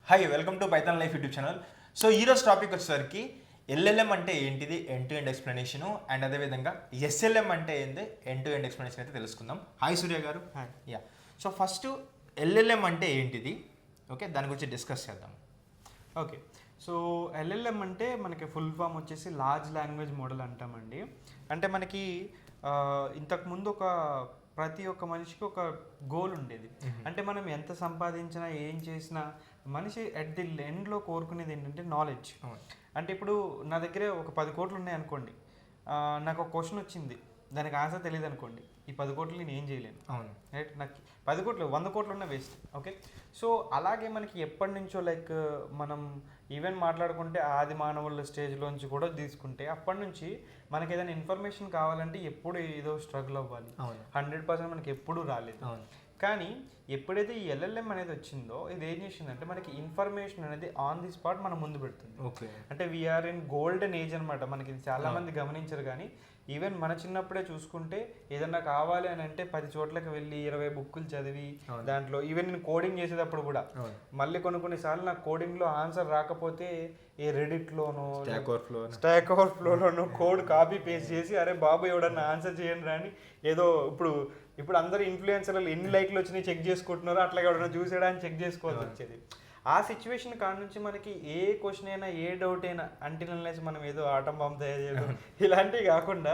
Hi welcome to Python life YouTube channel. So ఈరోజు topic వచ్చేసరికి LLM అంటే ఏంటిది, end to end explanation, and అదేవిధంగా ఎస్ఎల్ఎం అంటే ఏంది, ఎండ్ టు ఎండ్ ఎక్స్ప్లెనేషన్ అయితే తెలుసుకుందాం. హాయ్ సూర్య గారు. Hi. Yeah, so first LLM అంటే ఏంటిది, ఓకే, దాని గురించి డిస్కస్ చేద్దాం. ఓకే, సో ఎల్ఎల్ఎం అంటే మనకి ఫుల్ ఫామ్ వచ్చేసి లార్జ్ లాంగ్వేజ్ మోడల్ అంటామండి. అంటే మనకి ఇంతకుముందు ప్రతి ఒక్క మనిషికి ఒక గోల్ ఉండేది. అంటే మనం ఎంత సంపాదించినా ఏం చేసినా మనిషి ఎట్ ది ఎండ్లో కోరుకునేది ఏంటంటే నాలెడ్జ్. అంటే ఇప్పుడు నా దగ్గర ఒక 10 కోట్లు ఉన్నాయి అనుకోండి, నాకు ఒక క్వశ్చన్ వచ్చింది, దానికి ఆన్సర్ తెలియదు అనుకోండి, ఈ 10 కోట్లు నేను ఏం చేయలేను. అవును, రైట్. నాకు 10 కోట్లు 100 కోట్లు ఉన్న వేస్ట్. ఓకే, సో అలాగే మనకి ఎప్పటి నుంచో లైక్ మనం ఈవెన్ మాట్లాడుకుంటే ఆది మానవుల స్టేజ్లోంచి కూడా తీసుకుంటే అప్పటి నుంచి మనకి ఏదైనా ఇన్ఫర్మేషన్ కావాలంటే ఎప్పుడు ఏదో స్ట్రగుల్ అవ్వాలి. 100% మనకి ఎప్పుడూ రాలేదు. కానీ ఎప్పుడైతే ఈ ఎల్ఎల్ఎం అనేది వచ్చిందో ఇది ఏం చేసిందంటే మనకి ఇన్ఫర్మేషన్ అనేది ఆన్ ది స్పాట్ మన ముందు పెడుతుంది. ఓకే, అంటే వీఆర్ ఇన్ గోల్డెన్ ఏజ్ అనమాట. మనకి ఇది చాలా మంది గమనించరు, కానీ ఈవెన్ మన చిన్నప్పుడే చూసుకుంటే ఏదన్నా కావాలి అని అంటే 10 చోట్లకి వెళ్ళి 20 బుక్కులు చదివి దాంట్లో ఈవెన్ నేను కోడింగ్ చేసేటప్పుడు కూడా మళ్ళీ కొన్నిసార్లు నాకు కోడింగ్లో ఆన్సర్ రాకపోతే ఏ రెడిట్లోనో స్టాక్ ఓవర్ ఫ్లోలోనో కోడ్ కాపీ పేస్ట్ చేసి అరే బాబు ఎవడన్నా ఆన్సర్ చేయండి రాని ఏదో ఇప్పుడు అందరు ఇన్ఫ్లుయెన్సర్లు ఎన్ని లైక్లు వచ్చినాయి చెక్ చేసుకుంటున్నారో అట్లా ఎవడన్నా చూసాడని చెక్ చేసుకోవాల్సి వచ్చేది. ఆ సిచ్యువేషన్ కాడ నుంచి మనకి ఏ క్వశ్చన్ అయినా ఏ డౌట్ అయినా అంటిల్ అన్లెస్ మనం ఏదో ఆటం బాంబు తయారు చేయడం ఇలాంటివి కాకుండా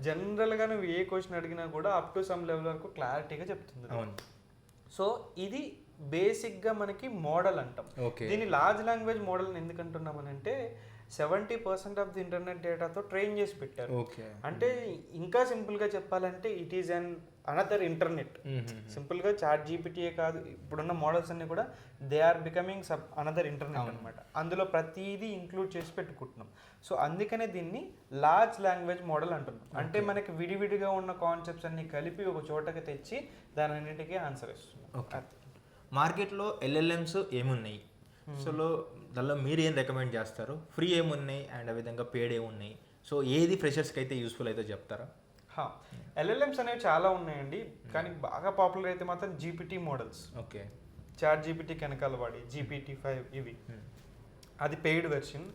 జనరల్గా నువ్వు ఏ క్వశ్చన్ అడిగినా కూడా అప్ టు సమ్ లెవెల్ వరకు క్లారిటీగా చెప్తుంది. సో ఇది బేసిక్గా మనకి మోడల్ అంటాం. దీన్ని లార్జ్ లాంగ్వేజ్ మోడల్ ఎందుకంటున్నామనంటే 70% ఆఫ్ ది ఇంటర్నెట్ డేటాతో ట్రైన్ చేసి పెట్టారు. అంటే ఇంకా సింపుల్గా చెప్పాలంటే it is an another internet. సింపుల్గా చాట్ జీపీటీయే కాదు, ఇప్పుడున్న మోడల్స్ అన్ని కూడా they are becoming another internet అనమాట. అందులో ప్రతిదీ ఇంక్లూడ్ చేసి పెట్టుకుంటున్నాం. సో అందుకనే దీన్ని లార్జ్ లాంగ్వేజ్ మోడల్ అంటున్నాం. అంటే మనకి విడివిడిగా ఉన్న కాన్సెప్ట్స్ అన్ని కలిపి ఒక చోటకి తెచ్చి దాని అన్నింటికీ ఆన్సర్ ఇస్తున్నాం. మార్కెట్లో ఎల్ఎల్ఎంస్ ఏమున్నాయి, సో దానిలో మీరు ఏం రికమెండ్ చేస్తారు? ఫ్రీ ఏమున్నాయి అండ్ ఆ విధంగా పేడ్ ఏమున్నాయి? సో ఏది ఫ్రెషర్స్కి అయితే యూస్ఫుల్ అయితే చెప్తారా? ఎల్ఎల్ఎంస్ అనేవి చాలా ఉన్నాయండి, కానీ బాగా పాపులర్ అయితే మాత్రం GPT models. Okay, chat GPT వెనకాల వాడి GPT-5 ఇవి, అది paid version.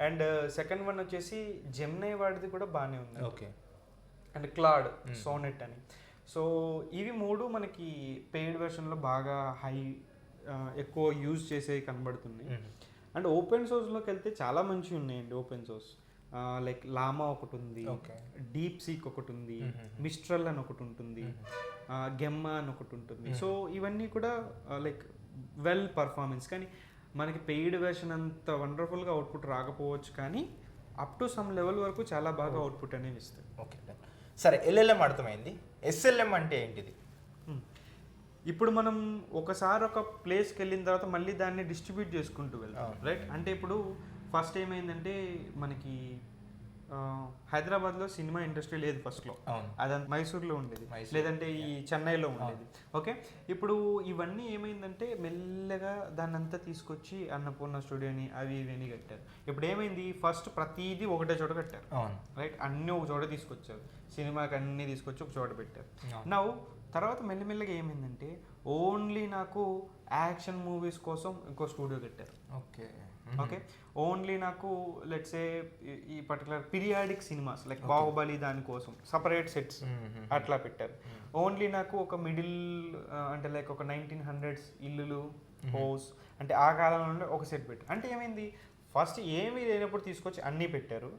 And second one వచ్చేసి జెమినీ వాడిది కూడా బాగానే ఉంది. ఓకే, అండ్ క్లాడ్, సోనెట్ అని. సో ఇవి 3 మనకి పెయిడ్ వెర్షన్లో బాగా ఎక్కువ యూజ్ చేసేవి కనబడుతున్నాయి. అండ్ ఓపెన్ సోర్స్లోకి వెళ్తే చాలా మంచివి ఉన్నాయండి. ఓపెన్ సోర్స్ లైక్ లామా ఒకటి ఉంది, డీప్ సీక్ ఒకటి ఉంది, మిస్ట్రల్ అని ఒకటి ఉంటుంది, గెమ్మా అని ఒకటి ఉంటుంది. సో ఇవన్నీ కూడా లైక్ వెల్ పర్ఫార్మెన్స్. కానీ మనకి పెయిడ్ వెర్షన్ అంత వండర్ఫుల్గా అవుట్పుట్ రాకపోవచ్చు, కానీ అప్ టు సమ్ లెవెల్ వరకు చాలా బాగా అవుట్పుట్ అనేవి ఇస్తాయి. ఓకే, సరే, ఎల్ఎల్ఎం అర్థమైంది. ఎస్ఎల్ఎం అంటే ఏంటిది? ఇప్పుడు మనం ఒకసారి ఒక ప్లేస్కి వెళ్ళిన తర్వాత మళ్ళీ దాన్ని డిస్ట్రిబ్యూట్ చేసుకుంటూ వెళ్తాం, రైట్? అంటే ఇప్పుడు ఫస్ట్ ఏమైందంటే మనకి హైదరాబాద్లో సినిమా ఇండస్ట్రీ లేదు ఫస్ట్లో, అదంతా మైసూర్లో ఉండేది, లేదంటే ఈ చెన్నైలో ఉండేది. ఓకే, ఇప్పుడు ఇవన్నీ ఏమైందంటే మెల్లగా దాన్ని అంతా తీసుకొచ్చి అన్నపూర్ణ స్టూడియోని అవి ఇవి అని కట్టారు. ఇప్పుడు ఏమైంది, ఫస్ట్ ప్రతిదీ ఒకటే చోట కట్టారు, రైట్? అన్నీ ఒక చోట తీసుకొచ్చారు, సినిమాకి అన్నీ తీసుకొచ్చి ఒక చోట పెట్టారు. నౌ తర్వాత మెల్లమెల్లగా ఏమైందంటే ఓన్లీ నాకు యాక్షన్ మూవీస్ కోసం ఇంకో స్టూడియో కట్టారు. ఓకే, ఓన్లీ నాకు లెట్స్ ఏ ఈ particular periodic cinemas like Baahubali దానికోసం సపరేట్ సెట్స్ అట్లా పెట్టారు. ఓన్లీ నాకు ఒక మిడిల్ అంటే లైక్ ఒక 1900s ఇల్లులు హౌస్ అంటే ఆ కాలంలో ఒక సెట్ పెట్టారు. అంటే ఏమైంది, ఫస్ట్ ఏమీ లేనప్పుడు తీసుకొచ్చి అన్నీ పెట్టారు.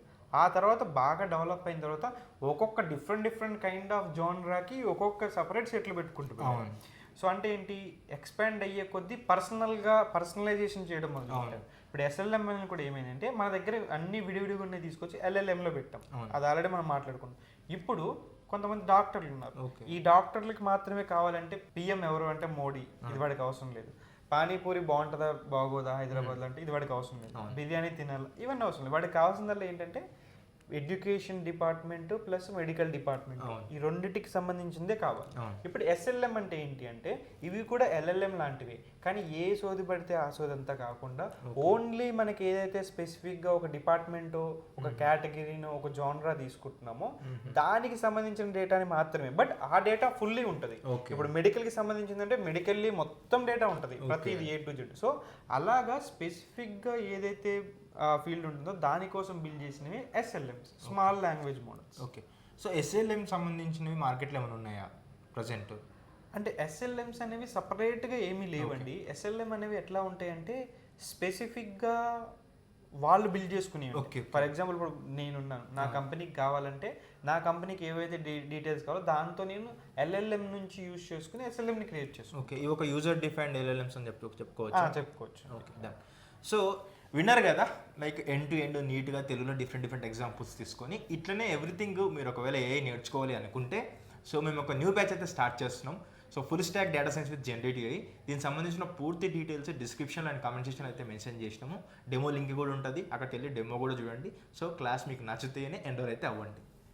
ఆ తర్వాత బాగా డెవలప్ అయిన తర్వాత ఒక్కొక్క డిఫరెంట్ కైండ్ ఆఫ్ జోనరాకి ఒక్కొక్క సపరేట్ సెట్లు పెట్టుకుంటున్నారు. సో అంటే ఏంటి, ఎక్స్పాండ్ అయ్యే కొద్దీ పర్సనలైజేషన్ చేయడం మొదలు. ఇప్పుడు ఎస్ఎల్ఎం కూడా ఏమైందంటే మన దగ్గర అన్ని విడివిడిగా ఉన్నాయి తీసుకొచ్చి ఎల్ఎల్ఎంలో పెట్టాం, అది ఆల్రెడీ మనం మాట్లాడుకున్నాం. ఇప్పుడు కొంతమంది డాక్టర్లు ఉన్నారు, ఈ డాక్టర్లకి మాత్రమే కావాలంటే పిఎం ఎవరు అంటే మోడీ, ఇది వాడికి అవసరం లేదు. పానీపూరి బాగుంటుందా బాగోదా హైదరాబాద్లో అంటే ఇది వాడికి అవసరం లేదు. బిర్యానీ తినాలి ఇవన్నీ అవసరం లేదు. వాడికి కావాల్సిందల్లా ఏంటంటే education department plus medical department అవును. ఈ రెండిటికి సంబంధించిందే కావాలి. అవును. ఇప్పుడు ఎస్ఎల్ఎం అంటే ఏంటి అంటే ఇవి కూడా ఎల్ఎల్ఎం లాంటివి, కానీ ఏ సోది పడితే ఆ సోది అంతా కాకుండా ఓన్లీ మనకి ఏదైతే స్పెసిఫిక్గా ఒక డిపార్ట్మెంట్ ఒక కేటగిరీనో ఒక జానరా తీసుకుంటున్నామో దానికి సంబంధించిన డేటాని మాత్రమే, బట్ ఆ డేటా ఫుల్లీ ఉంటుంది. ఇప్పుడు మెడికల్కి సంబంధించిందంటే మెడికల్లీ మొత్తం డేటా ఉంటుంది ప్రతిది A to Z. సో అలాగా స్పెసిఫిక్గా ఏదైతే ఫీల్డ్ ఉంటుందో దానికోసం బిల్డ్ చేసినవి SLMs, small language models. Okay. So SLM సంబంధించినవి మార్కెట్లో ఏమైనా ఉన్నాయా ప్రజెంట్? అంటే ఎస్ఎల్ఎంస్ అనేవి సపరేట్గా ఏమీ లేవండి. ఎస్ఎల్ఎం అనేవి ఎట్లా ఉంటాయంటే స్పెసిఫిక్గా వాళ్ళు బిల్డ్ చేసుకుని. ఫర్ ఎగ్జాంపుల్ ఇప్పుడు నేనున్నాను, నా కంపెనీకి కావాలంటే నా కంపెనీకి ఏవైతే డీటెయిల్స్ కావాలో దాంతో నేను ఎల్ఎల్ఎం నుంచి యూజ్ చేసుకుని ఎస్ఎల్ఎంని క్రియేట్ చేస్తాను. ఓకే, ఇవి ఒక యూజర్ డిఫైన్డ్ ఎల్ఎల్ఎంస్ అని చెప్పుకోవచ్చు. Okay, done. సో విన్నర్ కదా, లైక్ ఎండ్ టు ఎండ్ నీట్గా తెలుగులో డిఫరెంట్ ఎగ్జాంపుల్స్ తీసుకొని ఇట్లనే ఎవ్రీథింగ్ మీరు ఒకవేళ ఏ నేర్చుకోవాలి అనుకుంటే సో మేము ఒక న్యూ బ్యాచ్ అయితే స్టార్ట్ చేస్తున్నాం. So full stock data science with generative AI, దీనికి సంబంధించిన పూర్తి details description and comment section అయితే మెన్షన్ చేసినాము. డెమో లింక్ కూడా ఉంటుంది, అక్కడికి వెళ్ళి డెమో కూడా చూడండి. సో క్లాస్ మీకు నచ్చితేనే ఎన్రోల్ అయితే అవ్వండి.